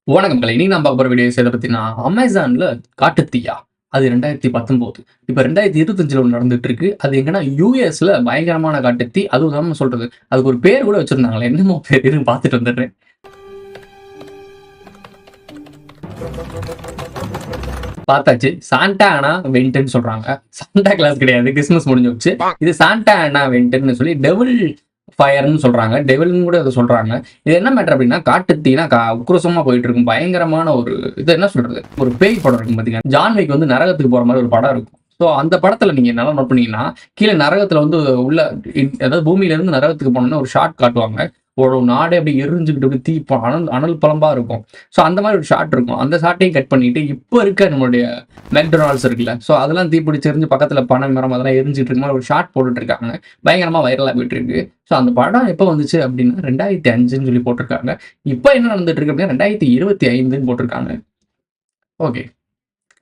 வணக்கம் கலை. இன்னைக்கு நான் பார்க்க போற வீடியோஸ் எத பத்தினா, அமேசான்ல காட்டுத்தீயா? அது 2019. இப்ப 2025ல ஒண்ணு நடந்துட்டு இருக்கு. அது எங்கன்னா யுஎஸ்ல பயங்கரமான காட்டுத்தீ. அதுவும் இல்லாம சொல்றது, அதுக்கு ஒரு பேர் கூட வச்சிருந்தாங்களே. என்னமோ பேரு? இருங்க பார்த்துட்டு வந்துடுறேன். பார்த்தாச்சு. சாண்டா ஆனா வென்ட்ன்னு சொல்றாங்க. சாண்டா கிளாஸ் கிடையாது. கிறிஸ்துமஸ் முடிஞ்சு போச்சு. இது சாண்டா ஆனா வென்ட்ன்னு சொல்லி டெவில் ஃபயர்ன்னு சொல்றாங்க. டெவில்ன்னு கூட அத சொல்றாங்க. இது என்ன மேட்டர் அப்டின்னா, காட்டுத்தீனா உக்கிரசமா போயிட்டு இருக்கும். பயங்கரமான ஒரு இது என்ன சொல்றது? ஒரு பேய் படம் இருக்கும் பார்த்தீங்களா? ஜான் விக் வந்து நரகத்துக்கு போற மாரி ஒரு படம் இருக்கும். ஸோ அந்த படத்துல நீங்க நல்லா நோட் பண்ணீங்கன்னா, கீழ நரகத்துல வந்து உள்ள அதாவது பூமியில இருந்து நரகத்துக்கு போனோம்னா ஒரு ஷாட் காட்டுவாங்க. ஒரு நாடே அப்படியே எரிஞ்சுகிட்டு அப்படியே அனல் அனல் பளம்பா இருக்கும். ஸோ அந்த மாரி ஒரு ஷாட் இருக்கும். அந்த ஷாட்டையும் கட் பண்ணிட்டு, இப்ப இருக்க நம்மளுடைய மெக்டொனால்ட்ஸ் இருக்குல்ல. ஸோ அதெல்லாம் தீப்பிடிச்சு எரிஞ்சு பக்கத்துல பனை மரம் அதெல்லாம் எரிஞ்சுட்டு இருக்க மாரி ஒரு ஷாட் போட்டுட்டு இருக்காங்க. பயங்கரமா வைரலா போயிட்டு இருக்கு. ஸோ அந்த படம் எப்ப வந்துச்சு அப்படின்னா 2005ன்னு சொல்லி போட்டிருக்காங்க. இப்ப என்ன நடந்துட்டு இருக்கு அப்படின்னா 2025ன்னு போட்டிருக்காங்க. ஓகே.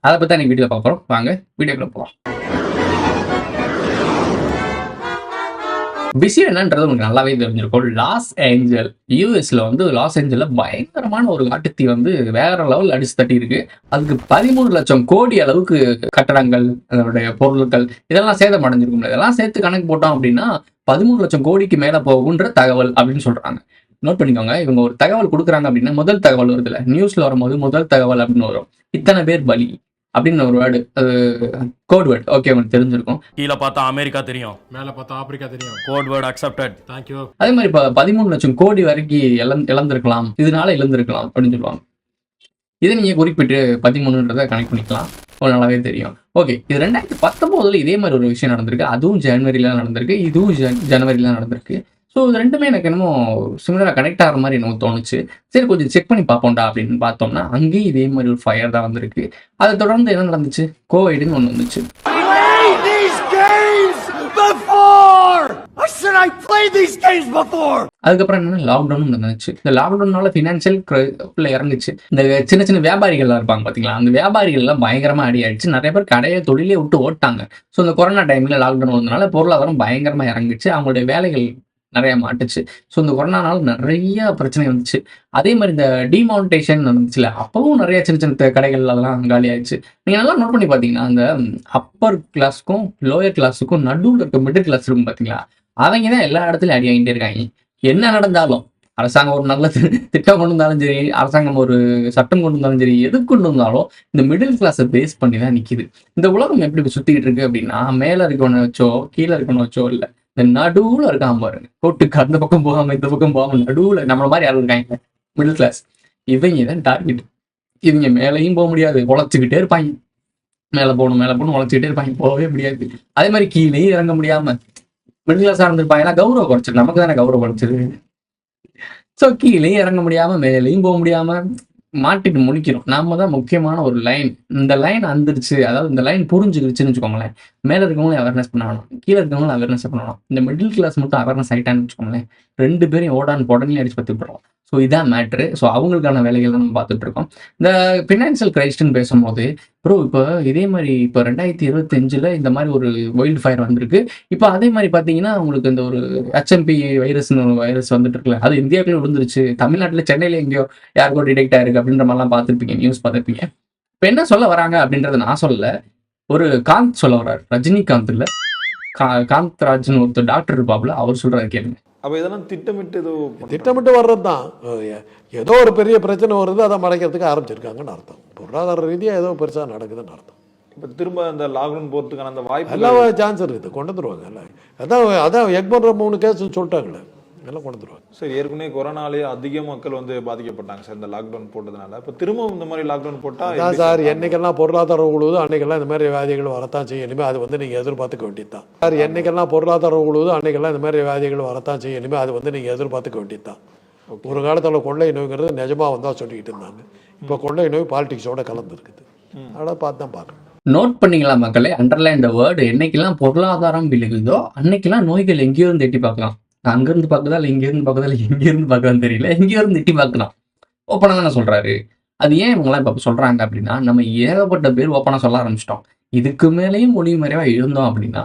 அத பத்தி தான் இன்னைக்கு வீடியோல பார்க்க போறோம். வாங்க வீடியோக்குள்ள போலாம். விஷயம் என்னன்றது உங்களுக்கு நல்லாவே தெரிஞ்சிருக்கும். லாஸ் ஏஞ்சல் யுஎஸ்ல வந்து லாஸ் ஏஞ்சல்ல பயங்கரமான ஒரு காட்டுத்தீ வந்து வேற லெவல்ல அடிச்சு தட்டியிருக்கு. அதுக்கு 13,00,000 கோடி அளவுக்கு கட்டடங்கள், அதனுடைய பொருட்கள் இதெல்லாம் சேதம் அடைஞ்சிருக்கும். இதெல்லாம் சேர்த்து கணக்கு போட்டோம் அப்படின்னா 13,00,000 கோடிக்கு மேல போகுன்ற தகவல் அப்படின்னு சொல்றாங்க. நோட் பண்ணிக்கோங்க. இவங்க ஒரு தகவல் குடுக்குறாங்க அப்படின்னா, முதல் தகவல் வருதுல்ல, நியூஸ்ல வரும்போது முதல் தகவல் அப்படின்னு வரும். இத்தனை பேர் பலி அப்படின்னு ஒரு வேர்டு. அது கோட் வேர்ட். ஓகே, உங்களுக்கு தெரிஞ்சிருக்கும். கீழ பார்த்தா அமெரிக்கா தெரியும், மேல பார்த்தா ஆப்பிரிக்கா தெரியும். Code word accepted. தேங்க்யூ. அதே மாதிரி இப்ப 13,00,000 கோடி வரைக்கும் இழந்திருக்கலாம். இதனால இழந்திருக்கலாம் அப்படின்னு சொல்லுவாங்க. இதை நீங்க குறிப்பிட்டு 13ன்றத கனெக்ட் பண்ணிக்கலாம். உங்களுக்கு நல்லாவே தெரியும். ஓகே. இது 2019ல இதே மாதிரி ஒரு விஷயம் நடந்திருக்கு. அதுவும் ஜனவரில நடந்திருக்கு. இதுவும் ஜனவரில நடந்திருக்கு. ஸோ இது 2மே எனக்கு என்னமோ சிமிலரா கனெக்ட் ஆகுற மாரி எனக்கு தோணுச்சு. சரி கொஞ்சம் செக் பண்ணி பார்ப்போம்டா அப்படின்னு பார்த்தோம்னா, அங்கேயும் இதே மாதிரி ஒரு ஃபயர் தான் வந்திருக்கு. அத தொடர்ந்து என்ன நடந்துச்சு? கோவிட்ன்னு ஒண்ணு வந்துச்சு. அதுக்கப்புறம் என்னன்னா லாக்டவுன் நடந்துச்சு. இந்த லாக்டவுனால பினான்சியல் இறங்குச்சு. இந்த சின்ன சின்ன வியாபாரிகள்லாம் இருப்பாங்க பாத்தீங்களா? அந்த வியாபாரிகள் எல்லாம் பயங்கரமா அடி ஆயிடுச்சு. நிறைய பேர் கடையை தொழிலே விட்டு ஓட்டாங்க. ஸோ இந்த கொரோனா டைம்ல லாக்டவுன் வந்ததுனால பொருளாதாரம் பயங்கரமா இறங்குச்சு. அவங்களுடைய வேலைகள் நிறைய மாட்டுச்சு. ஸோ இந்த கொரோனானால நிறைய பிரச்சனை வந்துச்சு. அதே மாதிரி இந்த டிமானிட்டேஷன் நடந்துச்சுல, அப்பவும் நிறைய சின்ன சின்ன கடைகள் அதெல்லாம் காலி ஆயிடுச்சு. நீங்க நல்லா நோட் பண்ணி பாத்தீங்கன்னா, அந்த அப்பர் கிளாஸ்க்கும் லோயர் கிளாஸுக்கும் நடுவுல இருக்க மிடில் கிளாஸ் இருக்கும் பாத்தீங்களா? அவங்க தான் எல்லா இடத்துலயும் அடி வாங்கிட்டே இருக்காங்க. என்ன நடந்தாலும் அரசாங்கம் ஒரு நல்ல திட்டம் கொண்டு வந்தாலும் சரி, அரசாங்கம் ஒரு சட்டம் கொண்டு வந்தாலும் சரி, எது கொண்டு வந்தாலும் இந்த மிடில் கிளாஸை பேஸ் பண்ணி தான் நிக்குது. இந்த உலகம் எப்படி சுத்திக்கிட்டு இருக்கு அப்படின்னா, மேல இருக்கவனை வச்சோ கீழே இருக்கவனை வச்சோ இல்ல, இந்த நடுவுல இருக்காம பாருங்க. கோட்டுக்கு அந்த பக்கம் போகாம இந்த பக்கம் போகாம நடுவுல நம்மள மாதிரி யாரும் இருக்காங்க மிடில் கிளாஸ். இவங்க தான் டார்கெட். இவங்க மேலையும் போக முடியாது, உழைச்சுக்கிட்டே இருப்பாங்க. மேல போகணும் உழைச்சுக்கிட்டே இருப்பாங்க, போகவே முடியாது. அதே மாதிரி கீழேயும் இறங்க முடியாம மிடில் கிளாஸா இருந்திருப்பாங்க. ஏன்னா கௌரவ குறைச்சது, நமக்கு தானே கௌரவ குறைச்சது. ஸோ கீழேயும் இறங்க முடியாம மேலேயும் போக முடியாம மாட்டிட்டு முடிக்கிறோம். நாம தான் முக்கியமான ஒரு லைன். இந்த லைன் வந்துருச்சு, அதாவது இந்த லைன் புரிஞ்சுக்கிடுச்சுன்னு வச்சுக்கோங்களேன். மேல இருக்கவங்களும் அவேர்னஸ் பண்ண வேணும், கீழே இருக்கவங்களும் அவேர்னஸ் பண்ணணும். இந்த மிடில் கிளாஸ் மட்டும் அவேர்னஸ் ஆயிட்டான்னு வச்சுக்கோங்களேன், 2 பேரையும் ஓடான்னு உடனே அடிச்சு பத்தி விட்டுறோம். ஸோ இதான் மேட்ரு. ஸோ அவங்களுக்கான வேலைகள் நம்ம பார்த்துட்டு இருக்கோம். இந்த ஃபினான்சியல் கிரைசிஸ்ன்னு பேசும்போது, ப்ரோ இப்போ இதே மாதிரி இப்போ 2025ல இந்த மாதிரி ஒரு வைல்டு ஃபயர் வந்திருக்கு. இப்போ அதே மாதிரி பார்த்தீங்கன்னா, உங்களுக்கு இந்த ஒரு HMP வைரஸ்னு ஒரு வைரஸ் வந்துட்டு இருக்குல்ல, அது இந்தியாவுக்குள்ள விழுந்துருச்சு. தமிழ்நாட்டில் சென்னையில எங்கேயோ யாருக்கோ டிடெக்ட் ஆயிருக்கு அப்படின்ற மாதிரிலாம் பார்த்துருப்பீங்க, நியூஸ் பார்த்துருப்பீங்க. இப்போ என்ன சொல்ல வராங்க அப்படின்றத நான் சொல்லல. ஒரு காந்த் சொல்ல வர்றாரு. ரஜினிகாந்த் இல்ல, காந்த் ராஜ்னு ஒருத்தர் டாக்டர் இருப்பாப்புல, அவர் சொல்றாரு கேளுங்க. அப்ப இதெல்லாம் திட்டமிட்டு திட்டமிட்டு வர்றது தான். ஏதோ ஒரு பெரிய பிரச்சனை வருது, அதை மறைக்கிறதுக்கு ஆரம்பிச்சிருக்காங்கன்னு அர்த்தம். பொருளாதார ரீதியாக ஏதோ பெருசாக நடக்குதுன்னு அர்த்தம். இப்ப திரும்ப அந்த லாக்டவுன் போறதுக்கான அந்த வாய்ப்பு எல்லாம் சான்ஸ் இருக்குது, கொண்டு வந்துருவாங்க. எல்லாம் அதான் எக்மோன்ற 3 கேஸ் சொல்லிட்டாங்களே, எல்லாம் கொண்டு வந்துருவாங்க. சரி, ஏற்கனவே கொரோனாலேயே அதிக மக்கள் வந்து பாதிக்கப்பட்டாங்க சார் இந்த லாக்டவுன் போட்டதுனால. இப்ப திரும்ப இந்த மாதிரி லாக்டவுன் போட்டா அதான் சார், என்னைக்கெல்லாம் பொருளாதாரம் உழுவுதோ அன்னைக்கெல்லாம் இந்த மாதிரி வியாதிகள் வரத்தான் செய்யும். இனிமேல் அது வந்து நீங்கள் எதிர்பார்த்துக்க வேண்டியது தான் சார். என்னைக்கெல்லாம் பொருளாதாரம் உழுவுதோ அன்னைக்கெல்லாம் இந்த மாதிரி வியாதிகள் வரத்தான் செய்யும். இனிமேல் அது வந்து நீங்கள் எதிர்பார்த்துக்க வேண்டியது தான். ஒரு காலத்தில் கொள்ளை நோய்ங்கிறது நிஜமாக வந்தால் சொல்லிக்கிட்டு இருந்தாங்க. இப்போ கொள்ளை நோய் பாலிடிக்ஸோட கலந்துருக்குது. அதெல்லாம் பார்த்து தான் பார்க்கணும். நோட் பண்ணீங்களா மக்களே? அண்டர்லைன் த வேர்டு. என்னைக்கெல்லாம் பொருளாதாரம் விழுகுதோ அன்னைக்கெல்லாம் நோய்கள் எங்கேயோ இருந்து எட்டி பார்க்கலாம். அங்கிருந்து பார்க்குதா இல்லை இங்கிருந்து பார்க்குதா இல்லை எங்கேருந்து பார்க்குதான்னு தெரியல, எங்கேயோ இருந்து எட்டி பார்க்கலாம். ஓப்பனாக தானே சொல்றாரு. அது ஏன் இவங்கெல்லாம் இப்போ சொல்றாங்க அப்படின்னா, நம்ம ஏகப்பட்ட பேர் ஓப்பனாக சொல்ல ஆரம்பிச்சிட்டோம். இதுக்கு மேலேயும் மொழி மறைவா இருந்தோம் அப்படின்னா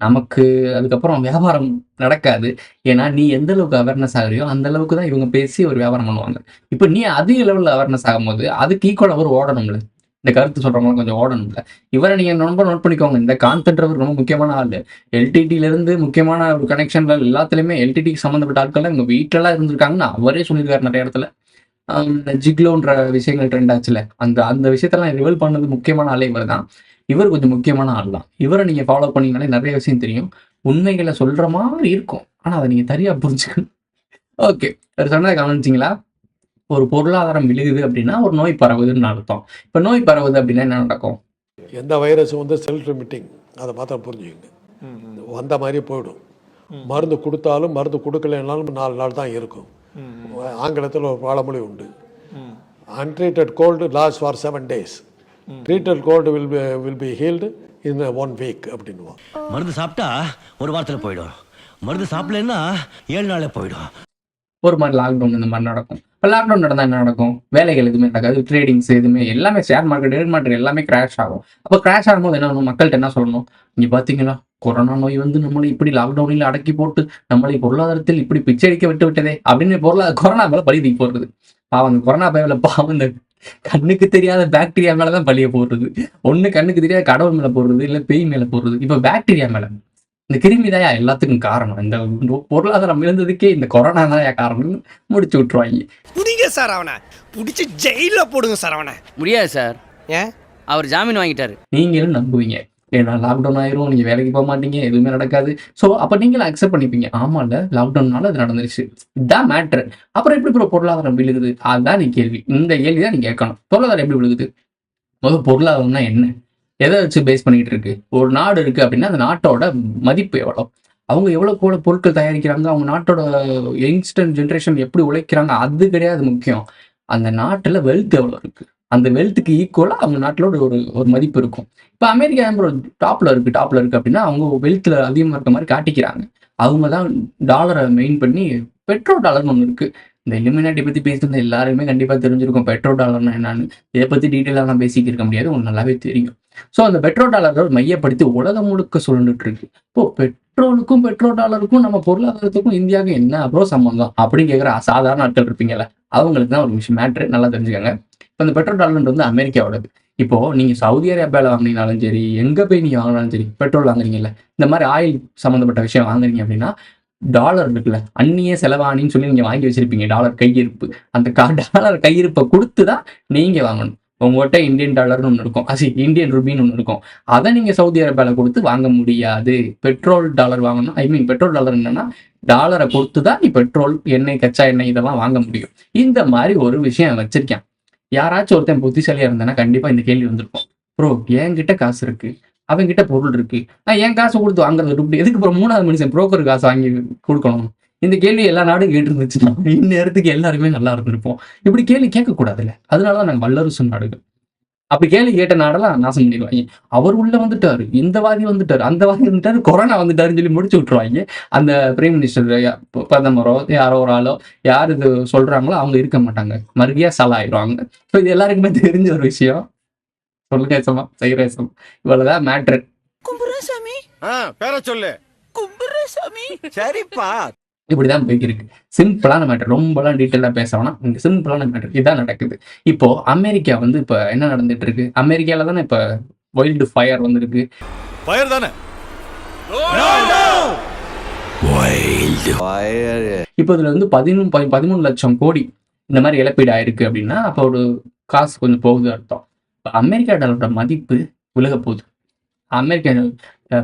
நமக்கு அதுக்கப்புறம் வியாபாரம் நடக்காது. ஏன்னா, நீ எந்த அளவுக்கு அவேர்னஸ் ஆகுறியோ, அந்த அளவுக்கு தான் இவங்க பேசி ஒரு வியாபாரம் பண்ணுவாங்க. இப்ப நீ அதிக லெவல்ல அவேர்னஸ் ஆகும்போது, அதுக்கு ஈக்குவலா அவரு ஓடணும்ல. இந்த கருத்து சொல்றவங்க கொஞ்சம் ஓடணும்ல. இவர நீங்க ரொம்ப நோட் பண்ணிக்கோங்க. இந்த காந்த்ன்றவர் ரொம்ப முக்கியமான ஆளு. எல்டிடில முக்கியமான ஒரு கனெக்ஷன்ல எல்லாத்துலயுமே எல்டிடிக்கு சம்மந்தப்பட்ட ஆட்கள்லாம் இவங்க வீட்லலாம் இருந்திருக்காங்கன்னு அவரே சொல்லியிருக்காரு நெறைய இடத்துல. இந்த ஜிக்லோன்ற விஷயங்கள் ட்ரெண்ட் ஆச்சுல்ல. அந்த அந்த விஷயத்தெல்லாம் ரிவீல் பண்ணது முக்கியமான ஆளே இவர் தான். இவர் கொஞ்சம் முக்கியமான ஆள் தான். இவர நீங்க ஃபாலோ பண்ணீங்கனாலே நெறைய விஷயம் தெரியும். உண்மைகள சொல்ற மாரி இருக்கும். ஆனா, அத நீங்க சரியா புரிஞ்சுக்கணும். ஓகே. அவரு சொன்னத கவனிச்சீங்களா? ஒரு பொருளாதாரம் விழுகுது அப்டின்னா, ஒரு நோய் பரவுதுன்னு அர்த்தம். இப்ப நோய் பரவுது அப்டின்னா என்ன நடக்கும்? எந்த வைரஸும் வந்து செல்ஃப் லிமிட்டிங், அதை மாத்திரம் புரிஞ்சுக்கங்க. வந்த மாதிரி போயிடும். மருந்து கொடுத்தாலும் மருந்து கொடுக்கலைன்னாலும் 4 நாள் தான் இருக்கும். ஆங்கிலத்தில் ஒரு பழமொழி உண்டு, untreated cold last for 7 days, treated cold will be healed in 1 week அப்படின்னுவான். மருந்து சாப்பிட்டா ஒரு வாரத்தில் போயிடும், மருந்து சாப்பிடலன்னா 7 நாளில் போயிடும். ஒரு மாரி லாக்டவுன் இந்த மாரி நடக்கும். இப்ப லாக்டவுன் நடந்தா என்ன நடக்கும்? வேலைகள் எதுவுமே நடக்காது. ட்ரேடிங்ஸ் எதுவுமே எல்லாமே ஷேர் மார்க்கெட், டேட் மார்க்கெட் எல்லாமே கிராஷ் ஆகும். அப்ப கிராஷ் ஆகும்போது என்ன பண்ணணும்? மக்கள்ட்ட என்ன சொல்லணும்? இங்க பார்த்தீங்களா? கொரோனா நோய் வந்து நம்மளை இப்படி லாக்டவுனில் அடக்கி போட்டு, நம்மளை பொருளாதாரத்தில் இப்படி பிச்சை எடுக்க விட்டு விட்டதே அப்படின்னு கொரோனா மேல பழி தூக்கி போடுறது. பாவம் அந்த கொரோனா பயவுல பாவம் இந்த கண்ணுக்கு தெரியாத பாக்டீரியா மேல தான் பழிய போடுறது. ஒண்ணு கண்ணுக்கு தெரியாத கடவுள் மேல போடுறது, இல்ல பேய் மேல போடுறது. இப்ப பாக்டீரியா மேல. இந்த கிருமி தான்யா எல்லாத்துக்கும் காரணம். இந்த பொருளாதாரம் இழந்ததுக்கே இந்த கொரோனா தான்யா காரணம்னு முடிச்சு விட்டுருவாங்க. புடிங்க சார் அவனை, புடிச்சு ஜெயில போடுங்க சார் அவனை. முடியாது சார். ஏன்? அவர் ஜாமீன் வாங்கிட்டாரு. நீங்களும் நம்புவீங்க. ஏன்னா லாக்டவுன் ஆயிரும், நீங்க வேலைக்கு போக மாட்டீங்க, எதுவுமே நடக்காது. ஸோ அப்ப நீங்களும் அக்செப்ட் பண்ணிப்பீங்க. ஆமால லாக்டவுன்னால அது நடந்துருச்சு. இதான் மேட்ரு. அப்புறம் எப்படி ப்ரோ பொருளாதாரம் விழுகுது? அதுதான் நீ கேள்வி. இந்த கேள்வி தான் நீ கேட்கணும். பொருளாதாரம் எப்படி விழுகுது? முதல் பொருளாதாரம்னா என்ன? எதை வச்சு பேஸ் பண்ணிட்டு இருக்கு? ஒரு நாடு இருக்கு அப்படின்னா அந்த நாட்டோட மதிப்பு எவ்வளோ? அவங்க எவ்வளவு கூட பொருட்கள் தயாரிக்கிறாங்க, அவங்க நாட்டோட யங்ஸ்டர் ஜென்ரேஷன் எப்படி உழைக்கிறாங்க, அது கிடையாது முக்கியம். அந்த நாட்டுல வெல்த் எவ்வளவு இருக்கு, அந்த வெல்த்துக்கு ஈக்குவலா அவங்க நாட்டில் ஒரு மதிப்பு இருக்கும். இப்போ அமெரிக்கா டாப்ல இருக்கு அப்படின்னா அவங்க வெல்த்ல அதிகமா இருக்க மாதிரி காட்டிக்கிறாங்க. அவங்க தான் டாலரை மெயின் பண்ணி பெட்ரோ டாலர்னு ஒன்று இருக்கு. இந்த இலுமினாட்டி பத்தி பேசியிருந்த எல்லாருமே கண்டிப்பா தெரிஞ்சிருக்கும் பெட்ரோ டாலர்னா என்னன்னு. இதை பத்தி டீட்டெயிலாக நான் பேசிக்க இருக்க முடியாது, உங்களுக்கு நல்லாவே தெரியும். ஸோ அந்த பெட்ரோ டாலரை மையப்படுத்தி உலகம் முழுக்க சுழண்டுட்டு இருக்கு. இப்போ பெட்ரோலுக்கும் பெட்ரோ டாலருக்கும் நம்ம பொருளாதாரத்துக்கும் இந்தியாவுக்கும் என்ன அப்புறம் சம்பந்தம் அப்படின்னு கேட்குற சாதாரண ஆட்கள் இருப்பீங்கல்ல, அவங்களுக்கு தான் ஒரு விஷயம் மேட்ரு நல்லா தெரிஞ்சுக்கங்க. இப்போ இந்த பெட்ரோல் டாலர் வந்து அமெரிக்காவோடது. இப்போ நீங்க சவுதி அரேபியாவில் வாங்கினாலும் சரி, எங்க போய் நீங்க வாங்கினாலும் சரி, பெட்ரோல் வாங்குறீங்கல்ல, இந்த மாதிரி ஆயில் சம்மந்தப்பட்ட விஷயம் வாங்குறீங்க அப்படின்னா டாலர் இருக்குல்ல, அந்நிய செலவாணின்னு சொல்லி நீங்க வாங்கி வச்சிருப்பீங்க டாலர் கையிருப்பு. அந்த டாலர் கையிருப்பை கொடுத்து தான் நீங்க வாங்கணும். உங்கள்கிட்ட இந்தியன் டாலர்னு ஒன்று இருக்கும், இந்தியன் ருபின்னு ஒன்று இருக்கும். அதை நீங்க சவுதி அரேபியாவில் கொடுத்து வாங்க முடியாது. பெட்ரோல் டாலர் வாங்கணும். பெட்ரோல் டாலர் என்னன்னா டாலரை கொடுத்து தான் நீ பெட்ரோல், எண்ணெய், கச்சா எண்ணெய் இதெல்லாம் வாங்க முடியும். இந்த மாதிரி ஒரு விஷயம் வச்சிருக்கேன். யாராச்சும் ஒருத்தன் புத்திசாலியா இருந்தானா கண்டிப்பா இந்த கேள்வி வந்திருக்கும். ப்ரோ என்கிட்ட காசு இருக்கு, அவன்கிட்ட பொருள் இருக்கு, என் காசு கொடுத்து வாங்குறது இப்படி எதுக்கு ப்ரோ 3வது மனுஷன் புரோக்கர் காசு வாங்கி கொடுக்கணும்? இந்த கேள்வி எல்லா நாடும் கேட்டு இருந்துச்சுன்னா இந்நேரத்துக்கு எல்லாருமே நல்லா இருந்திருப்போம். இப்படி கேள்வி கேட்கக்கூடாதுல்ல. அதனாலதான் நாங்கள் வல்லரசு நாடுகள். அப்படி கேள்வி கேட்ட நாடெல்லாம் நாசம் பண்ணிடுவாங்க. அவர் உள்ள வந்துட்டாரு, இந்த வாதி வந்துட்டாரு, அந்த வாதி வந்துட்டாரு, கொரோனா வந்துட்டாருன்னு சொல்லி முடிச்சு விட்டுருவாங்க. அந்த பிரைம் மினிஸ்டர், பிரதமரோ யாரோ ஒரு ஆளோ யார் இது சொல்றாங்களோ அவங்க இருக்க மாட்டாங்க, மறுபடியா சலாயிடுவாங்க. ஸோ இது எல்லாருக்குமே தெரிஞ்ச ஒரு விஷயம். சொல்லுகேசமா செய்யரேசம், இவ்வளவுதான் மேட்ரு. கும்புரசாமி பேர சொல்லு. கும்புரசாமி சரிப்பா. இப்படிதான் போய்க்கிருக்கு. சிம்பிளான மேட்டர், ரொம்பலாம் டீட்டெயிலாக பேச வேணாம். இந்த சிம்பிளான மேட்டர் இதான் நடக்குது. இப்போ அமெரிக்கா வந்து இப்போ என்ன நடந்துட்டு இருக்கு? அமெரிக்கால தானே இப்போ வைல்டு ஃபயர் வந்திருக்கு. ஃபயர் தானே? இப்போ இதுல வந்து 13 லட்சம் கோடி இந்த மாதிரி இழப்பீடு ஆயிருக்கு அப்படின்னா அப்போ ஒரு காசு கொஞ்சம் போகுது அர்த்தம். இப்போ அமெரிக்கா டாலரோட மதிப்பு விலக போகுது. அமெரிக்கா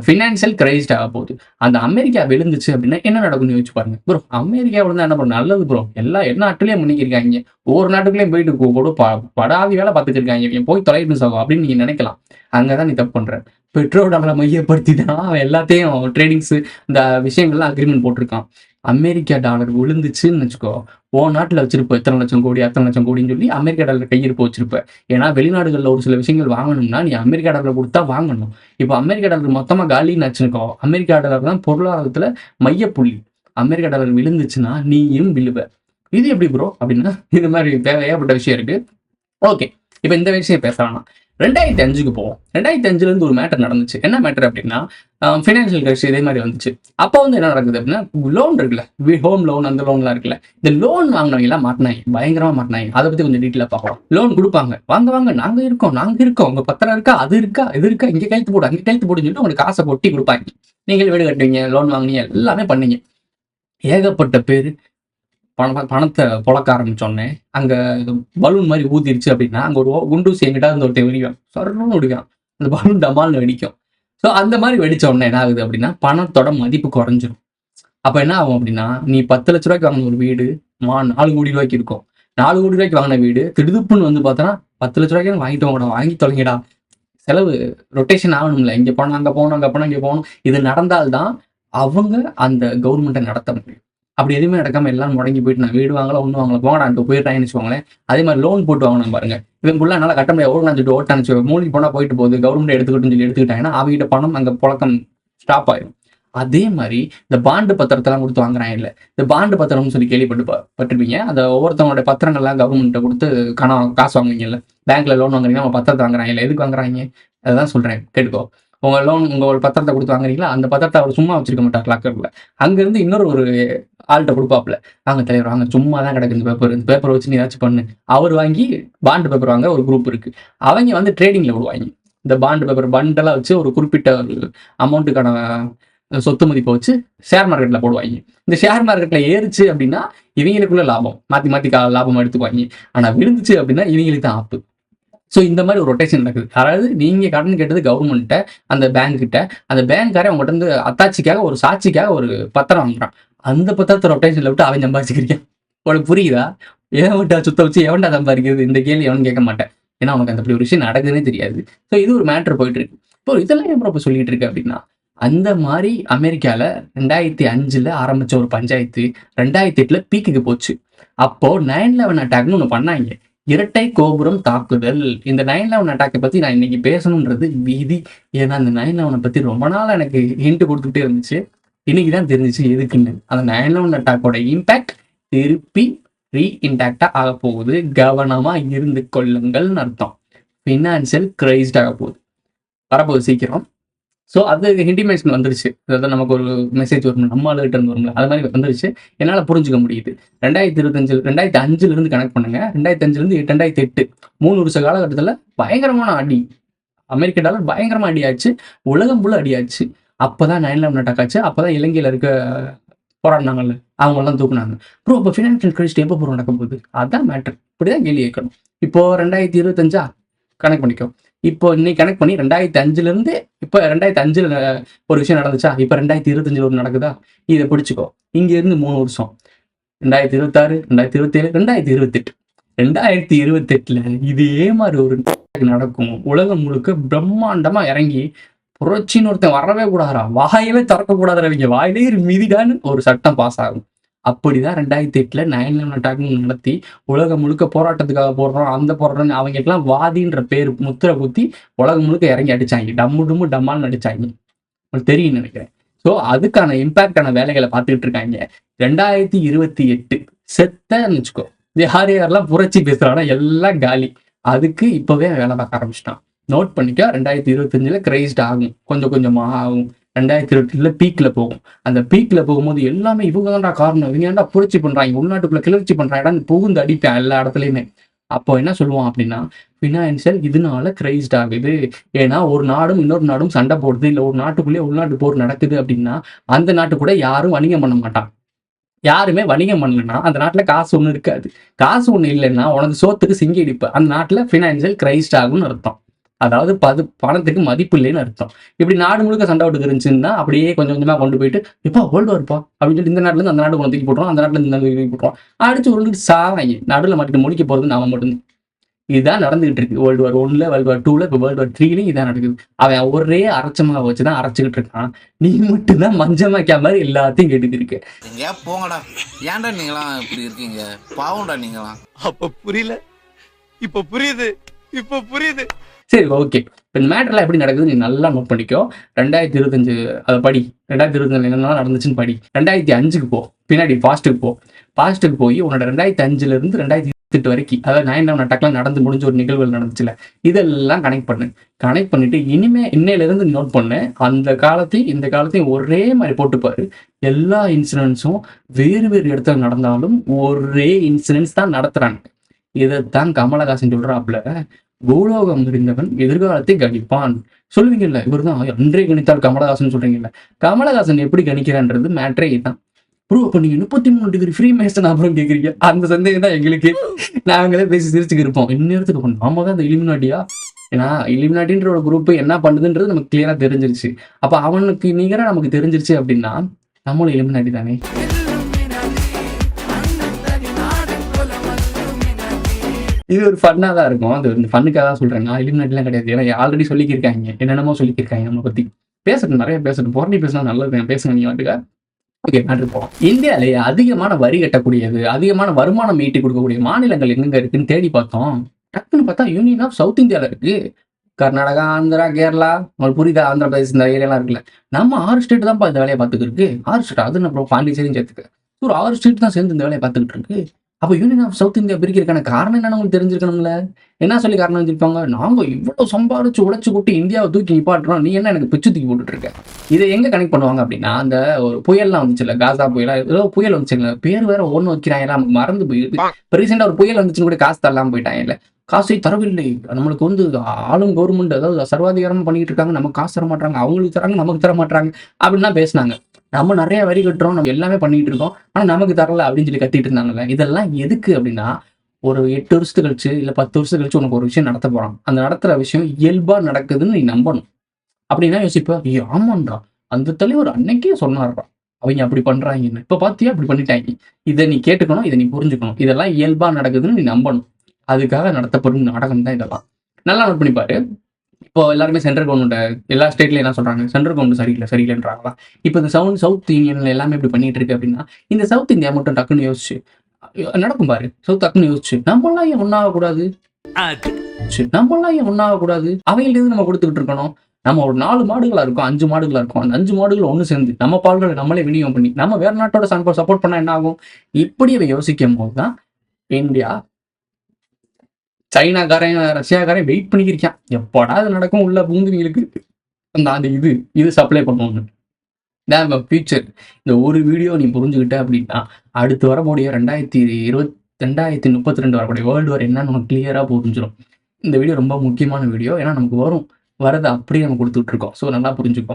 ஃபினான்ஷியல் கிரைஸ்ட் ஆக போகுது. அந்த அமெரிக்கா விழுந்துச்சு அப்படின்னா என்ன நடக்கும்னு யோசிச்சு பாருங்க ப்ரோ. அமெரிக்கா விழுந்தா என்ன பண்ணும்? நல்லது ப்ரோ. எல்லா நாட்டுலயும் பண்ணிக்கிருக்காங்க. ஒவ்வொரு நாட்டுக்குள்ளேயும் போயிட்டு கூட படாதி வேலை பார்த்துட்டு இருக்காங்க. போய் தொலைட்டு சாகும் அப்படின்னு நீங்க நினைக்கலாம். அங்கதான் நீ தப்பு பண்ற. பெட்ரோல் டாலரை மையப்படுத்தி தான் அவன் எல்லாத்தையும் ட்ரேடிங்ஸ் இந்த விஷயங்கள்லாம் அக்ரிமெண்ட் போட்டிருக்கான். அமெரிக்கா டாலர் விழுந்துச்சுன்னு வச்சுக்கோ, நாட்டில் வச்சிருப்ப எத்தனை லட்சம் கோடின்னு சொல்லி அமெரிக்கா டாலர் கையிருப்பு வச்சிருப்ப. ஏன்னா வெளிநாடுகளில் ஒரு சில விஷயங்கள் வாங்கணும்னா நீ அமெரிக்கா டாலர் கொடுத்தா வாங்கணும். இப்போ அமெரிக்கா டாலர் மொத்தமாக காலின்னு வச்சுக்கோ, அமெரிக்கா டாலர் தான் பொருளாதாரத்துல மையப்புள்ளி. அமெரிக்கா டாலர் விழுந்துச்சுன்னா நீயும் விழுவ. இது எப்படி ப்ரோ அப்படின்னா இது மாதிரி தேவையாப்பட்ட விஷயம் இருக்கு. ஓகே, இப்போ இந்த விஷயம் பேச வேணாம். 2005க்கு போவோம். 2005லேருந்து ஒரு மேட்டர் நடந்துச்சு. என்ன மேட்டர் அப்படின்னா, ஃபினான்ஷியல் கிரைசிஸ் இதே மாதிரி வந்துச்சு. அப்போ வந்து என்ன நடக்குது அப்படின்னா, லோன் இருக்குல்ல, ஹோம் லோன் அந்த லோன்லாம் இருக்குல்ல, இந்த லோன் வாங்கினவங்க எல்லாம் மாட்டினாங்க, பயங்கரமா மாட்டினாங்க. அதை பத்தி கொஞ்சம் டீட்டெயிலாக பார்க்கலாம். லோன் கொடுப்பாங்க, வாங்க வாங்க நாங்க இருக்கோம், உங்க பத்திரம் இருக்கா, அது இருக்கா, இது இருக்கா, இங்க கையெழுத்து போடு, அங்க கையெழுத்து போடுன்னு சொல்லிட்டு உங்களுக்கு காசை கொட்டி கொடுப்பாங்க. நீங்கள் வீடு கட்டுவீங்க, லோன் வாங்குனீங்க, எல்லாமே பண்ணீங்க. ஏகப்பட்ட பேர் பணத்தை புழக்க ஆரம்பிச்சோடனே அங்க பலூன் மாதிரி ஊதிருச்சு அப்படின்னா, அங்க ஒரு குண்டூசி எங்கிட்ட இருந்து ஒருத்தன் வெடிக்கும், சொரன்னு வெடிக்கும், அந்த பலூன் டமால்னு வெடிக்கும். ஸோ அந்த மாதிரி வெடிச்ச உடனே என்ன ஆகுது அப்படின்னா, பணத்தோட மதிப்பு குறைஞ்சிரும். அப்ப என்ன ஆகும் அப்படின்னா, நீ 10 லட்ச ரூபாய்க்கு வாங்கின ஒரு வீடு 4 கோடி ரூபாய்க்கு இருக்கும். 4 கோடி ரூபாய்க்கு வாங்கின வீடு திடுதுப்புன்னு வந்து பார்த்தோன்னா 10 லட்ச ரூபாய்க்கு வாங்கிட்டோங்கடா, வாங்கி தொலைங்கடா. செலவு ரொட்டேஷன் ஆகணும்ல, இங்க போனோம் அங்க போகணும், அங்க போனோம் இங்க போகணும். இது நடந்தால்தான் அவங்க அந்த கவர்மெண்ட்டை நடத்த முடியும். அப்படி எதுவுமே நடக்காம எல்லாரும் முடங்கி போயிட்டு நான் வீடு வாங்கலாம், ஒன்றும் வாங்கலாம், போங்கடான்ட்டு போயிட்டாங்கன்னு வச்சுக்கோங்களேன். அதே மாதிரி லோன் போட்டு வாங்கணும் பாருங்க, இவன் ஃபுல்லாக என்னால் கட்ட முடியாது, ஓடலாம் சொல்லிட்டு ஓட்டான்னு மூழ்கி போனால் போயிட்டு போகுது, கவர்மெண்ட் எடுத்துக்கிட்டுன்னு சொல்லி எடுத்துக்கிட்டாங்கன்னா அவங்ககிட்ட பணம் அங்கே புழக்கம் ஸ்டாப் ஆயிடும். அதே மாதிரி இந்த பாண்டு பத்திரத்தெல்லாம் கொடுத்து வாங்குறாங்க இல்லை, இந்த பாண்டு பத்திரம்னு சொல்லி கேள்விப்பட்டிருப்பீங்க. அந்த ஒவ்வொருத்தவங்களோட பத்திரங்கள்லாம் கவர்மெண்ட்டை கொடுத்து காசு வாங்குவீங்கல்ல, பேங்க்ல லோன் வாங்குறீங்கன்னா அவங்க பத்திரத்தை வாங்குறாங்க இல்லை, எதுக்கு வாங்குறாங்க அதுதான் சொல்றேன் கேட்டுக்கோ. உங்க பத்திரத்தை கொடுத்து வாங்குறீங்களா, அந்த பத்திரத்தை அவர் சும்மா வச்சிருக்க மாட்டார் லாக்கர்ல, அங்கிருந்து இன்னொரு ஆள்கிட்ட கொடுப்பாப்ல, வாங்க தலைவர் வாங்க, சும்மா தான் கிடக்கு இந்த பேப்பர் வச்சு நீ ஏதாச்சும் பண்ணு. அவர் வாங்கி பாண்டு பேப்பர் வாங்க ஒரு குரூப் இருக்கு, அவங்க வந்து ட்ரேடிங்ல விடுவாங்க. இந்த பாண்டு பேப்பர் பண்டெல்லாம் வச்சு ஒரு குறிப்பிட்ட அமௌண்ட்டுக்கான சொத்து மதிப்பை வச்சு ஷேர் மார்க்கெட்ல போடுவாங்க. இந்த ஷேர் மார்க்கெட்ல ஏறிச்சு அப்படின்னா இவங்களுக்குள்ள லாபம், மாத்தி லாபம் எடுத்துக்குவாங்க. ஆனா விழுந்துச்சு அப்படின்னா இவங்களுக்கு தான் ஆப்பு. ஸோ இந்த மாதிரி ஒரு ரொட்டேஷன் நடக்குது. அதாவது நீங்க கடன் கேட்டது கவர்மெண்ட்டை, அந்த பேங்க் கிட்ட, அந்த பேங்க்காரன் அவங்ககிட்ட இருந்து அத்தாட்சிக்காக ஒரு சாட்சிக்காக ஒரு பத்திரம் வாங்குறான். அந்த பத்திரத்தை ரொட்டேஷன்ல விட்டு அவன் சம்பாதிச்சுக்கிறீங்க. உனக்கு புரியுதா? ஏன் விட்டா சுத்த வச்சு எவன்டா சம்பாதிக்கிறது, இந்த கேள்வி எவனு கேட்க மாட்டேன். ஏன்னா அவனுக்கு அந்த அப்படி ஒரு விஷயம் நடக்குதுன்னே தெரியாது. ஸோ இது ஒரு மேட்டர் போயிட்டு இருக்கு. இப்போ இதெல்லாம் ஏன் இப்போ சொல்லிட்டு இருக்கு அப்படின்னா, அந்த மாதிரி அமெரிக்கால 2005 ஆரம்பிச்ச ஒரு பஞ்சாயத்து 2008 பீக்குக்கு போச்சு. அப்போ 9/11 அட்டாக்னு ஒன்று பண்ணாங்க, இரட்டை கோபுரம் தாக்குதல். இந்த 9/11 அட்டாக்கை பத்தி நான் இன்னைக்கு பேசணுன்றது விதி. ஏன்னா அந்த 9/11 பத்தி ரொம்ப நாள் எனக்கு ஹிண்ட் கொடுத்துக்கிட்டே இருந்துச்சு. இன்னைக்கு தான் தெரிஞ்சிச்சு எதுக்குன்னு. அந்த 9/11 அட்டாக்கோட இம்பாக்ட் திருப்பி ரீஇன்டாக்டா ஆக போகுது, கவனமா இருந்து கொள்ளுங்கள்னு அர்த்தம். ஃபினான்சியல் கிரைஸ்ட் ஆக போகுது, வரப்போகுது சீக்கிரம். ஸோ அது இன்டிமேஷன் வந்துருச்சு, அதாவது நமக்கு ஒரு மெசேஜ் வரும், நம்ம ஆளுகிட்ட இருந்து வரும்ல, அது மாதிரி வந்துருச்சு. என்னால் புரிஞ்சுக்க முடியுது. 2005 கனெக்ட் பண்ணுங்க, 2005 2008 3 வருஷ காலகட்டத்தில் பயங்கரமான அடி, அமெரிக்க டாலர் பயங்கரமா அடியாச்சு, உலகம் ஃபுல்லாக அடியாச்சு. அப்போதான் 9/11 அட்டாக் ஆச்சு. அப்போதான் இலங்கையில் இருக்க போராடினாங்கல்ல, அவங்கெல்லாம் தூக்குனாங்க. ப்ரோ இப்போ ஃபினான்ஷியல் கிரைசிஸ் எப்போ ப்ரோ நடக்க போகுது, அதான் மேட்டர். இப்படிதான் கேள்வி கேட்கணும். இப்போ 2025 கனெக்ட் பண்ணிக்கோ. இப்போ இன்னைக்கு கனெக்ட் பண்ணி 2005 இப்போ 2005 ஒரு விஷயம் நடந்துச்சா, இப்போ 2025 ஒரு நடக்குதா, இதை பிடிச்சிக்கோ. இங்க இருந்து 3 வருஷம், 2026 2027 2028 2028 இதே மாதிரி ஒரு நடக்கும். உலகம் முழுக்க பிரம்மாண்டமா இறங்கி புரட்சின்னு ஒருத்தன் வரவே கூடாதா, வாயவே திறக்க கூடாதவங்க வாயிலே மிதிடான்னு ஒரு சட்டம் பாஸ் ஆகும். அப்படிதான் 2008 9/11 அட்டாக் நடத்தி உலகம் முழுக்க போராட்டத்துக்காக போடுறோம், அந்த போடுறோம், அவங்களுக்கெல்லாம் வாதின்ற பேர் முத்திரை குத்தி உலகம் முழுக்க இறங்கி அடிச்சாங்க, டம்மு டம்மான்னு அடிச்சாங்க. உங்களுக்கு தெரியும் நினைக்கிறேன். ஸோ அதுக்கான இம்பாக்டான வேலைகளை பார்த்துக்கிட்டு இருக்காங்க. 2028 செத்தன்னு வச்சுக்கோ, யாரெல்லாம் புரட்சி பேசுறாங்கன்னா எல்லாம் காலி. அதுக்கு இப்பவே வேலை பார்க்க ஆரம்பிச்சிட்டான். நோட் பண்ணிக்கோ, 2025 கிரைஸ்ட் ஆகும், கொஞ்சம் கொஞ்சமா ஆகும். 2028 பீக்ல போகும். அந்த பீக்ல போகும்போது எல்லாமே இவங்க தான்டா காரணம், இவங்க ஏன்டா புரட்சி பண்றாங்க, உள்நாட்டுக்குள்ள கிளர்ச்சி பண்றாங்க, புகுந்து அடிப்பேன் எல்லா இடத்துலயுமே. அப்போ என்ன சொல்லுவான் அப்படின்னா, ஃபினான்சியல் இதனால கிரைஸ்ட் ஆகுது. ஏன்னா ஒரு நாடும் இன்னொரு நாடும் சண்டை போடுது, இல்லை ஒரு நாட்டுக்குள்ளேயே உள்நாட்டு போர் நடக்குது அப்படின்னா அந்த நாட்டு கூட யாரும் வணிகம் பண்ண மாட்டான். யாருமே வணிகம் பண்ணலன்னா அந்த நாட்டுல காசு ஒண்ணு இருக்காது. காசு ஒண்ணு இல்லைன்னா உனக்கு சோத்துக்கு சிங்கி அடிப்பு. அந்த நாட்டுல ஃபினான்சியல் கிரைஸ்ட் ஆகும்னு அர்த்தம். அதாவது பணத்துக்கு மதிப்பு இல்லைன்னு அர்த்தம். இப்படி நாடு முழுக்க சண்டை விட்டு இருந்துச்சுன்னா அப்படியே கொஞ்சம் கொஞ்சமா கொண்டு போயிட்டு இப்போ வேர்ல்டு வார்ப்பா அப்படின்னு சொல்லி இந்த நாட்டுல இருந்து அந்த நாடு கொண்டு தூக்கி போட்டுருவோம், அந்த நாட்டுல இருந்து இந்த தூக்கி போட்டுருவோம், அடிச்சு உருண்டு சாவாங்க. நடுவில் மாட்டிட்டு முடிக்க போறது நாம மட்டும்தான். இதுதான் நடந்துகிட்டு இருக்கு. வேர்ல்டு வார் 1, வேர்ல்டு வார் 2, இப்போ வேர்ல்டு வார் 3 இதான் நடக்குது. அவன் ஒரே அரைச்சமா வச்சுதான் அரைச்சுக்கிட்டு இருக்கான். நீ மட்டும்தான் மஞ்சமாக்கிய மாதிரி எல்லாத்தையும் கேட்டுட்டு இருக்க. எங்கயா போங்கடா, ஏன்டா நீங்களாம் இப்படி இருக்கீங்க, பாவம்டா நீங்களாம். அப்ப புரியல, இப்ப புரியுது, இப்ப புரியுது. சரி ஓகே, இப்போ இந்த மேட்டர்லாம் எப்படி நடக்குது நீ நல்லா நோட் பண்ணிக்கோ. 2025 அதை படி, 2025 என்னெல்லாம் நடந்துச்சுன்னு படி. 2005 போ, பின்னாடி பாஸ்ட்டுக்கு போ. பாஸ்ட்டுக்கு போய் உன்னோட 2005 2028 2008 வரைக்கும், அதாவது 9/11 அட்டாக்லாம் நடந்து முடிஞ்ச ஒரு நிகழ்வுகள் நடந்துச்சுல்ல, இதெல்லாம் கனெக்ட் பண்ணு. கனெக்ட் பண்ணிட்டு இன்னையிலிருந்து நோட் பண்ணு. அந்த காலத்தையும் இந்த காலத்தையும் ஒரே மாதிரி போட்டு பாரு. எல்லா இன்சிடென்ட்ஸும் வேறு வேறு இடத்துல நடந்தாலும் ஒரே இன்சிடென்ட்ஸ் தான் நடத்துறாங்க. இதைத்தான் கமலஹாசன் சொல்றாப்புல, பூலோகம் இருந்தவன் எதிர்காலத்தை கணிப்பான். சொல்லுவீங்கல்ல, இவர்தான் அன்றே கணித்தார் கமலஹாசன் சொல்றீங்கல்ல. கமலஹாசன் எப்படி கணிக்கிறான்றது மேட்ரே இதுதான். ப்ரூவ் அப்ப நீங்க 33 டிகிரி ஃப்ரீ மேசன் அப்புறம் கேக்குறீங்க. அந்த சந்தேகம் தான் எங்களுக்கு. நாங்களே பேசி சிரிச்சுக்கு இருப்போம். இந்நேரத்துக்கு நாம தான் இந்த இலுமினாட்டியா? ஏன்னா இலுமினாட்டின்ற ஒரு குரூப் என்ன பண்ணுதுன்றது நமக்கு கிளியரா தெரிஞ்சிருச்சு. அப்ப அவனுக்கு நிகரா நமக்கு தெரிஞ்சிருச்சு அப்படின்னா நம்மளும் இலுமினாட்டி தானே. இது ஒரு ஃபன்னா தான் இருக்கும். அது இந்த ஃபன்னுக்காக தான் சொல்றேன். நான் இலுமினாட்டிலாம் கிடையாது. ஏன்னா ஆல்ரெடி சொல்லிக்கிருக்காங்க, என்னென்னமோ சொல்லிக்கிருக்காங்க நம்மளை பத்தி. பேசட்டும், நிறைய பேசட்டும். புரட்டி பேசினா நல்லது. பேசுங்க நீங்க வாட்டுக்கா. ஓகே, நாட்டுக்கு போவோம். இந்தியாவிலேயே அதிகமான வரி கட்டக்கூடியது, அதிகமான வருமானம் ஈட்டி கொடுக்கக்கூடிய மாநிலங்கள் எங்கெங்க இருக்குன்னு தேடி பார்த்தோம். டக்குன்னு பார்த்தா யூனியன் ஆஃப் சவுத் இந்தியாவில் இருக்கு. கர்நாடகா, ஆந்திரா, கேரளா, உங்களுக்கு புரியுதா? ஆந்திர பிரதேஷ், இந்த ஏரியாலாம் இருக்குல்ல. நம்ம 6 ஸ்டேட் தான்ப்பா இந்த வேலையை பார்த்துக்கிட்டு இருக்கு. 6 ஸ்டேட், அது அப்புறம் பாண்டிச்சேரியும் சேர்த்துக்க. ஒரு 6 ஸ்டேட் தான் சேர்ந்து இந்த வேலையை பார்த்துக்கிட்டு இருக்கு. அப்போ யூனியன் ஆஃப் சவுத் இந்தியா பிரிக்கிறதுக்கான காரணம் என்னன்னு உங்களுக்கு தெரிஞ்சிருக்கணும்ல. என்ன சொல்லி காரணம் வச்சிருப்பாங்க? நாங்க இவ்வளவு சம்பாரிச்சு உழைச்சு கூட்டி இந்தியாவை தூக்கி நிப்பாட்டுறோம், நீ என்ன எனக்கு பிச்சு தூக்கி போட்டுட்டு இருக்க. இதை எங்க கனெக்ட் பண்ணுவாங்க அப்படின்னா, அந்த ஒரு புயல்லாம் வந்துச்சுல்ல, காசா புயலா ஏதோ புயல் வந்துச்சுங்க. பேர் வேற ஒண்ணு வைக்கிறாங்க, நமக்கு மறந்து போயிடுது. இப்போ ரீசெண்டா ஒரு புயல் வந்துச்சுன்னு கூட காசு தரலாம் போயிட்டாங்க. இல்ல, காசை தரவில்லை. நம்மளுக்கு வந்து ஆளும் கவர்மெண்ட், அதாவது சர்வாதிகாரம் பண்ணிட்டு இருக்காங்க. நமக்கு காசு தர மாட்டாங்க, அவங்களுக்கு தராங்க, நமக்கு தர மாட்டாங்க அப்படின்னு தான் பேசினாங்க. நம்ம நிறைய வரி கட்டுறோம், நம்ம எல்லாமே பண்ணிட்டு இருக்கோம், ஆனா நமக்கு தரல அப்படின்னு சொல்லி கத்திட்டு இருந்தாங்கல்ல. இதெல்லாம் எதுக்கு அப்படின்னா, ஒரு 8 வருஷத்துக்கு கழிச்சு இல்ல 10 வருஷத்துக்கு கழிச்சு உனக்கு ஒரு விஷயம் நடத்த போறான். அந்த நடத்துற விஷயம் இயல்பா நடக்குதுன்னு நீ நம்பணும். அப்படின்னா யோசிப்ப, ஐயோ ஆமாண்டா, அந்த தலைவர் அன்னைக்கே சொன்னார்டா, அவங்க அப்படி பண்றாங்கன்னு. இப்ப பாத்தியா அப்படி பண்ணிட்டாங்க. இதை நீ கேட்டுக்கணும், இதை நீ புரிஞ்சுக்கணும். இதெல்லாம் இயல்பா நடக்குதுன்னு நீ நம்பணும். அதுக்காக நடத்தப்படும் நாடகம் தான் இதெல்லாம். நல்லா நோட் பண்ணி பாரு. இப்போ எல்லாருமே சென்ட்ரல் கவர்மெண்ட் எல்லா ஸ்டேட்லயும் என்ன சொல்றாங்க? சென்ட்ரல் கவர்மெண்ட் சரியில்லைன்றாங்களா? இப்போ இந்த சவுத் யூனியன்ல எல்லாமே இப்படி பண்ணிட்டு இருக்கு அப்படின்னா, இந்த சவுத் இந்தியா மட்டும் டக்குன்னு யோசிச்சு நடக்கும் பாரு. சவுத் டக்குன்னு யோசிச்சு நம்மளாம் ஏன் ஒன்னாகக்கூடாது, அவங்கள்ட்ட இருந்து நம்ம கொடுத்துக்கிட்டு இருக்கணும். நம்ம ஒரு 4 மாடுகளா இருக்கும், 5 மாடுகளா இருக்கும். அந்த 5 மாடுகள் ஒன்று சேர்ந்து நம்ம பால்களை நம்மளே விநியோகம் பண்ணி நம்ம வேற நாட்டோட சப்போர்ட் பண்ணா என்ன ஆகும்? இப்படி யோசிக்கும் போதுதான் இந்தியா, சைனாக்காரன், ரஷ்யாக்காரன் வெயிட் பண்ணிக்கிருக்கான். எப்படா அது நடக்கும், உள்ள பூந்துவீங்களுக்கு அந்த இது சப்ளை பண்ணுவோம்னு. ஃபியூச்சர் இந்த ஒரு வீடியோ நீ புரிஞ்சுக்கிட்ட அப்படின்னா, அடுத்து வரக்கூடிய 2032 வரக்கூடிய வேர்ல்டு வார் என்னன்னு உனக்கு கிளியரா புரிஞ்சிடும். இந்த வீடியோ ரொம்ப முக்கியமான வீடியோ. ஏன்னா நமக்கு வரதை அப்படியே நம்ம கொடுத்துட்டு இருக்கோம். ஸோ நல்லா புரிஞ்சுக்கோ.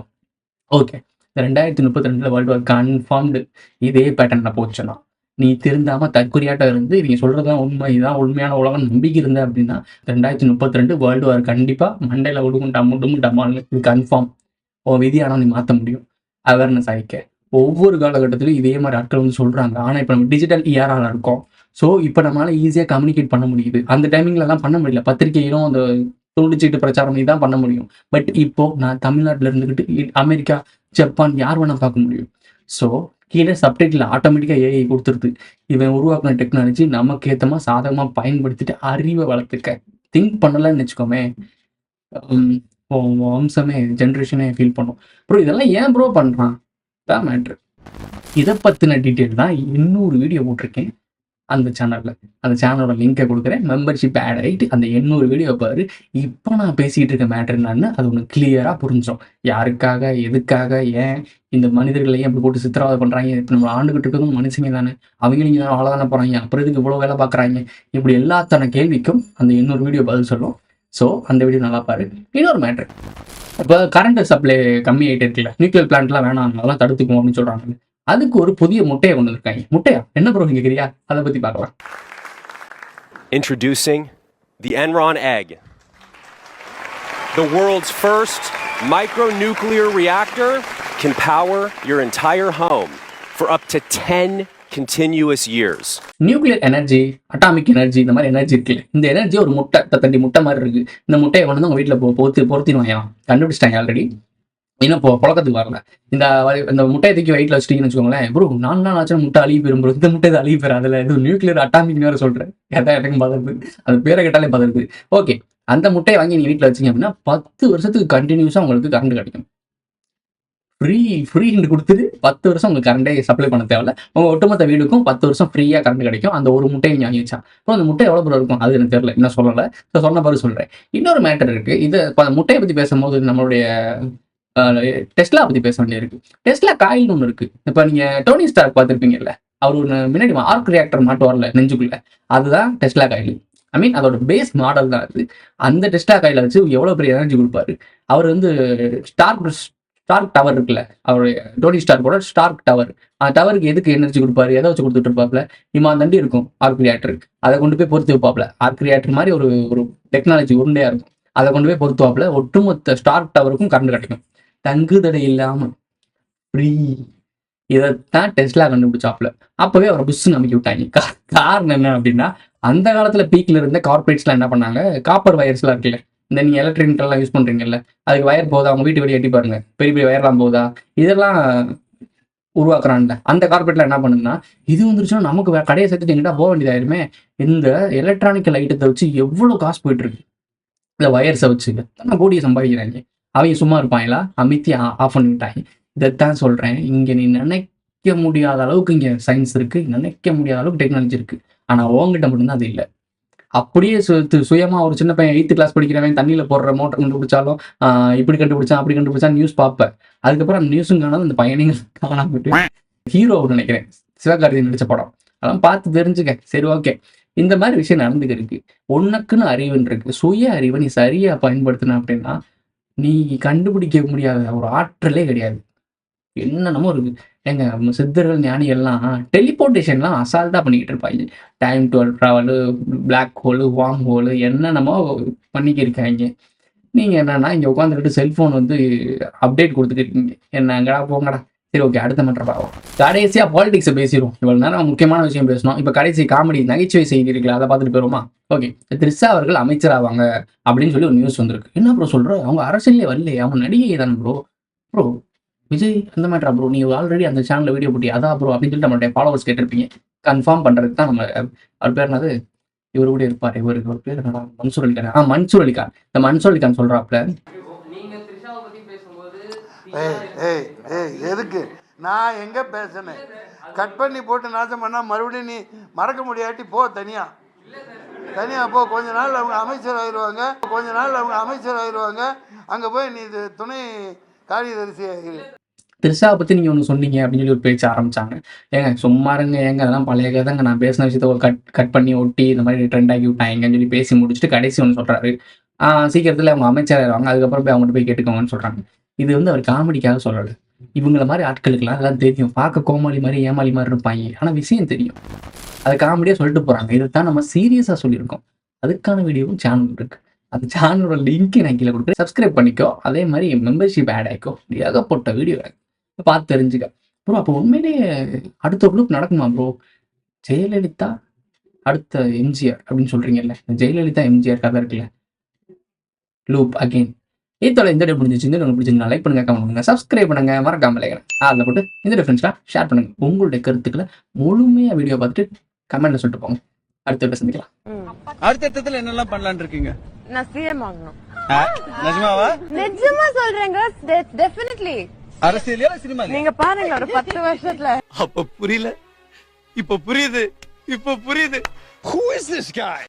ஓகே, இந்த 2032 வேர்ல்டு வார் கன்ஃபார்ம்டு. இதே பேட்டர்ல போச்சுன்னா, நீ திருந்தாம தற்கொலையாட்ட இருந்து இவங்க சொல்றதுதான் உண்மை, இதான் உண்மையான உலகம் நம்பிக்கை இருந்த அப்படின்னா, 2032 வேர்ல்டு வார் கண்டிப்பா மண்டையில உடுமுட்டாமல் இது கன்ஃபார்ம். உன் விதியானா நீ மாற்ற முடியும். அவேர்னஸ் ஆகிக்க. ஒவ்வொரு காலகட்டத்திலும் இதே மாதிரி ஆட்கள் வந்து சொல்றாங்க. ஆனா இப்போ நம்ம டிஜிட்டல் இயரால இருக்கோம். ஸோ இப்போ நம்மளால ஈஸியா கம்யூனிகேட் பண்ண முடியுது. அந்த டைமிங்ல எல்லாம் பண்ண முடியல. பத்திரிகையிலும் அந்த துண்டுச்சீட்டு பிரச்சாரம் தான் பண்ண முடியும். பட் இப்போ நான் தமிழ்நாட்டில் இருந்துகிட்டு அமெரிக்கா, ஜப்பான் யார் வேணா பார்க்க முடியும். ஸோ கீழே சப்டைட்டில் ஆட்டோமேட்டிக்காக ஏஐ கொடுத்துருது. இவன் உருவாக்குன டெக்னாலஜி நமக்கு ஏற்றமா சாதகமாக பயன்படுத்திட்டு அறிவை வளர்த்துக்க. திங்க் பண்ணலன்னு வச்சுக்கோமே, வம்சமே ஜென்ரேஷனே ஃபீல் பண்ணும். ப்ரோ இதெல்லாம் ஏன் ப்ரோ பண்ணுறான் தான் மேட்ரு. இதை பற்றின டீட்டெயில் தான் 800 வீடியோ போட்டிருக்கேன் அந்த சேனலில். அந்த சேனலோட லிங்கை கொடுக்குறேன். மெம்பர்ஷிப் ஆட் ஆகிட்டு அந்த 800 வீடியோ பாரு. இப்போ நான் பேசிகிட்டு இருக்க மேட்ரு என்னன்னு அது ஒன்று கிளியராக புரிஞ்சோம். யாருக்காக, எதுக்காக, ஏன் இந்த மனிதர்களை ஏன் இப்படி போட்டு சித்திரவதை பண்ணுறாங்க. இப்போ நம்ம ஆண்டுகிட்டு இருக்கிறதும் மனுஷங்க தானே, அவங்களும் வாழ தானே போகிறாங்க, அப்புறம் இதுக்கு இவ்வளோ வேலை பார்க்குறாங்க. இப்படி எல்லாத்தான கேள்விக்கும் அந்த 800 வீடியோ பதில் சொல்லும். ஸோ அந்த வீடியோ நல்லா பாரு. இன்னொரு மேட்ரு, இப்போ கரண்ட் சப்ளை கம்மி ஆகிட்டே இருக்குல்ல, நியூக்ளியர் பிளான்ட்லாம் வேணாம், அதெல்லாம் தடுத்துக்குவோம் அப்படின்னு சொல்கிறாங்க. அதுக்கு ஒரு புதிய முட்டையை கொண்டு வந்திருக்காங்க. முட்டையா என்ன ப்ரோ கேக்குறியா? அதை பத்தி பார்க்கலாம். Introducing the Enron Egg, the world's first micronuclear reactor can power your entire home for up to 10 continuous years. Nuclear energy, atomic energy, இந்த மாதிரி எனர்ஜி இருக்குல்ல, இந்த எனர்ஜி ஒரு முட்டை தண்டி முட்டை மாதிரி இருக்கு. இந்த முட்டையை கொண்டு வந்து உங்க வீட்டில் பொருத்திடுவாங்க. கண்டுபிடிச்சிட்டாங்க ஆல்ரெடி, இன்னும் புழக்கத்துக்கு வரல. இந்த முட்டையை தூக்கி வயிற்றில் வச்சுட்டீங்கன்னு வச்சுக்கோங்களேன். ப்ரோ 4 நாள் ஆச்சுன்னா முட்டை அழிவு பெறும் ப்ரோ. இந்த முட்டை இது அழிவு பெறும். அதில் இது நியூக்ளியர் அட்டாமிக் வேறு சொல்கிறேன். கேட்டால் எனக்கு பதறுது, அது பேரை கேட்டாலே பதறுது. ஓகே, அந்த முட்டையை வாங்கி நீங்கள் வீட்டில் வச்சிங்க அப்படின்னா 10 வருஷத்துக்கு கண்டினியூஸாக உங்களுக்கு கரண்ட் கிடைக்கும். ஃப்ரீன்னு கொடுத்துட்டு 10 வருஷம் உங்களுக்கு கரண்டே சப்ளை பண்ண தேவையில்ல. உங்க ஒட்டுமொத்த வீடுக்கும் 10 வருஷம் ஃப்ரீயா கரண்ட் கிடைக்கும். அந்த ஒரு முட்டையை நீங்க வாங்கி வச்சா. அப்புறம் அந்த முட்டை எவ்வளவு இருக்கும் அது எனக்கு தெரியல, இன்னும் சொல்லலை. சொன்ன பிறகு சொல்றேன். இன்னொரு மேட்டர் இருக்கு. இதை முட்டையை பத்தி பேசும்போது நம்மளுடைய டெஸ்லா பத்தி பேச வேண்டியிருக்கு. டெஸ்லா காயில்னு ஒன்று இருக்கு. இப்ப நீங்க டோனி ஸ்டார்க் பார்த்திருப்பீங்கல்ல, அவர் ஒன்று முன்னாடி ஆர்க் ரியாக்டர் மாட்டுவார்ல நெஞ்சுக்குள்ள, அதுதான் டெஸ்லா காயில். ஐ மீன் அதோட பேஸ் மாடல் தான் அது. அந்த டெஸ்லா காயில வச்சு எவ்வளவு பெரிய எனர்ஜி கொடுப்பாரு. அவர் வந்து ஸ்டார்க் டவர் இருக்குல்ல, அவருடைய டோனி ஸ்டார்க்கோட ஸ்டார்க் டவர், அந்த டவருக்கு எதுக்கு எனர்ஜி கொடுப்பாரு, எதை வச்சு கொடுத்துட்டு இருப்பாப்ல, தண்டி இருக்கும் ஆர்க் ரியாக்டர், அதை கொண்டு போய் பொறுத்து வைப்பாப்ல. ஆர்க் ரியாக்டர் மாதிரி ஒரு டெக்னாலஜி உருண்டையா இருக்கும், அதை கொண்டு போய் பொறுத்துவாப்ல. ஒட்டுமொத்த ஸ்டார்க் டவருக்கும் கரண்ட் கிடைக்கும், தங்குதடை இல்லாம ஃப்ரீ. இதைத்தான் டெஸ்லா கண்டுபிடிச்சாப்ல. அப்பவே அவரை புஷ் நம்பிக்கை விட்டாங்க. காரணம் என்ன அப்படின்னா, அந்த காலத்துல பீக்ல இருந்த கார்பரேட்ஸ்லாம் என்ன பண்ணாங்க, காப்பர் வயர்ஸ்லாம் இருக்குல்ல, இந்த நீங்க எலக்ட்ரிக் எல்லாம் யூஸ் பண்றீங்கல்ல, அதுக்கு வயர் போதா, அவங்க வீட்டு வெளியே எட்டி பாருங்க, பெரிய பெரிய வயர்லாம் போதா, இதெல்லாம் உருவாக்குறான்ல. அந்த கார்பரேட்ல என்ன பண்ணுதுன்னா, இது வந்துருச்சுன்னா நமக்கு கடையை சேர்த்துட்டு எங்கிட்ட போக வேண்டியதாயிருமே. இந்த எலக்ட்ரானிக்கல் ஐட்டத்தை வச்சு எவ்வளவு காசு போயிட்டு இருக்கு, இந்த வயர்ஸை வச்சு எத்தனை கோடியை சம்பாதிக்கிறாங்க. அவங்க சும்மா இருப்பாங்களா, அமைத்தி ஆஃப் பண்ணிவிட்டாங்க. இதைத்தான் சொல்றேன், இங்க நீ நினைக்க முடியாத அளவுக்கு இங்க சயின்ஸ் இருக்கு, நினைக்க முடியாத அளவுக்கு டெக்னாலஜி இருக்கு. ஆனா உங்ககிட்ட மட்டும்தான் அது இல்லை. அப்படியே சுயமா ஒரு சின்ன பையன் 8th கிளாஸ் படிக்கிறவன் தண்ணியில போடுற மோட்டர் கண்டுபிடிச்சாலும் இப்படி கண்டுபிடிச்சான் அப்படி கண்டுபிடிச்சா நியூஸ் பார்ப்பேன். அதுக்கப்புறம் அந்த நியூஸும் காணாது, அந்த பையனையும் காணாம போயிட்டு. ஹீரோ நினைக்கிறேன், சிவகார்த்திகேயன் நடிச்ச படம், அதெல்லாம் பார்த்து தெரிஞ்சுக்க. சரி, ஓகே. இந்த மாதிரி விஷயம் நடந்துக்கு இருக்கு. உனக்குன்னு அறிவுன்னு இருக்கு. சுய அறிவை நீ சரியா பயன்படுத்தின அப்படின்னா நீ கண்டுபிடிக்க முடியாத ஒரு ஆற்றலே கிடையாது. என்னென்னமோ இருக்கு. எங்க சித்தர்கள் ஞானிகள்லாம் டெலிபோர்டேஷன்லாம் அசால்ட்டா பண்ணிக்கிட்டு இருப்பாங்க. Time travel, black hole, wormhole, என்னென்னமோ பண்ணிக்கிருக்காங்க. நீங்க என்னன்னா இங்க உட்காந்துக்கிட்டு செல்போன் வந்து அப்டேட் கொடுத்துட்டு இருக்கீங்க. என்னங்கடா போங்கடா. சரி, ஓகே, அடுத்த மேட்டர் பார்ப்போம். கடைசியா பாலிடிக்ஸை பேசிடுவோம். இவ்வளவு நேரம் முக்கியமான விஷயம் பேசணும். இப்ப கடைசி காமெடி நகைச்சுவை செய்தி இருக்குல்ல, அதை பார்த்துட்டு போயிருமா? ஓகே, த்ரிஷா அவர்கள் அமைச்சராவாங்க அப்படின்னு சொல்லி ஒரு நியூஸ் வந்திருக்கு. என்ன ப்ரோ சொல்ற, அவங்க அரசியலே வரலையே, அவங்க நடிகை தானே ப்ரோ விஜய் அந்த மேட்டரா ப்ரோ, நீங்க ஆல்ரெடி அந்த சேனல்ல வீடியோ போட்டி அதான் ப்ரோ அப்படின்னு சொல்லிட்டு நம்மளுடைய ஃபாலோவர்ஸ் கேட்டிருப்பீங்க. கன்ஃபார்ம் பண்றதுக்கு தான் நம்ம, அவர் பேர் என்னது, இவர் கூட இருப்பாரு, இவருக்கு ஒரு பேர் என்னடா, மன்சூர் அலிகான். மன்சூர் அலிகான். இந்த மன்சூர் அலிகான் சொல்றாப்ல, எதுக்கு நான் எங்க பேசினேன், கட் பண்ணி போட்டு நாசம் பண்ணா மறுபடியும் நீ மறக்க முடியாட்டி போ, தனியா போ. கொஞ்ச நாள் அவங்க அமைச்சர் ஆயிடுவாங்க, அங்க போய் நீ துணை காரியதரிசி ஆகிரு. த்ரிஷாவை பத்தி நீங்க ஒன்று சொன்னீங்க அப்படின்னு சொல்லி ஒரு பேச்சு ஆரம்பிச்சாங்க. ஏங்க சும்மா இருங்க, ஏங்க அதெல்லாம் பழைய கதைங்க, நான் பேசின விஷயத்த கட் பண்ணி ஒட்டி இந்த மாதிரி ட்ரெண்ட் ஆக்கி விட்டாங்கன்னு சொல்லி பேசி முடிச்சுட்டு கடைசி ஒன்று சொல்றாரு, சீக்கிரத்தில் அவங்க அமைச்சர் ஆயிடுவாங்க, அதுக்கப்புறம் போய் அவங்ககிட்ட போய் கேட்டுக்கோங்கன்னு சொல்றாங்க. இது வந்து அவர் காமெடிக்காக சொல்லலை. இவங்கள மாதிரி ஆட்களுக்குலாம் அதெல்லாம் தெரியும். பார்க்க கோமாளி மாதிரி ஏமாளி மாதிரி இருப்பாங்க, ஆனால் விஷயம் தெரியும். அதை காமெடியாக சொல்லிட்டு போறாங்க. இதைத்தான் நம்ம சீரியஸாக சொல்லியிருக்கோம். அதுக்கான வீடியோவும் சேனல் இருக்கு. அந்த சேனலோட லிங்க் நான் கீழே கொடுக்குறேன், சப்ஸ்கிரைப் பண்ணிக்கோ. அதே மாதிரி மெம்பர்ஷிப் ஆட் ஆகிக்கோ. ஏகப்பட்ட வீடியோ பார்த்து தெரிஞ்சுக்க ப்ரோ. அப்போ உண்மையிலேயே அடுத்த குரூப் நடக்குமா ப்ரோ? ஜெயலலிதா அடுத்த எம்ஜிஆர் அப்படின்னு சொல்றீங்கல்ல, ஜெயலலிதா எம்ஜிஆர் கதை இருக்குல்ல, லூப் அகெயின். இதோட இந்த வீடியோ முடிஞ்சிச்சு. இந்த உங்களுக்கு பிடிச்சிருந்தா லைக் பண்ணுங்க, கமெண்ட் பண்ணுங்க, சப்ஸ்கிரைப் பண்ணுங்க, மறக்காம லைக் அதில் போட்டு இந்த டிஃபரன்ஸ்லாம் ஷேர் பண்ணுங்க. உங்களுடைய கருத்துக்களை முழுமையாக வீடியோ பார்த்துட்டு கமெண்ட்ல சொல்லிட்டு போங்க. அடுத்த வீடியோ சந்திக்கலாம். அடுத்த என்னெல்லாம் பண்ணலாம்னு இருக்கீங்க? நான் சிஎம் ஆகணும். நிஜமாவா? நிஜமா சொல்றேங்க, டெஃபினெட்லி. அரசியலா சினிமா? நீங்க பாருங்க ஒரு 10 வருஷத்துல. அப்ப புரியல, இப்ப புரியுது. Who is this guy?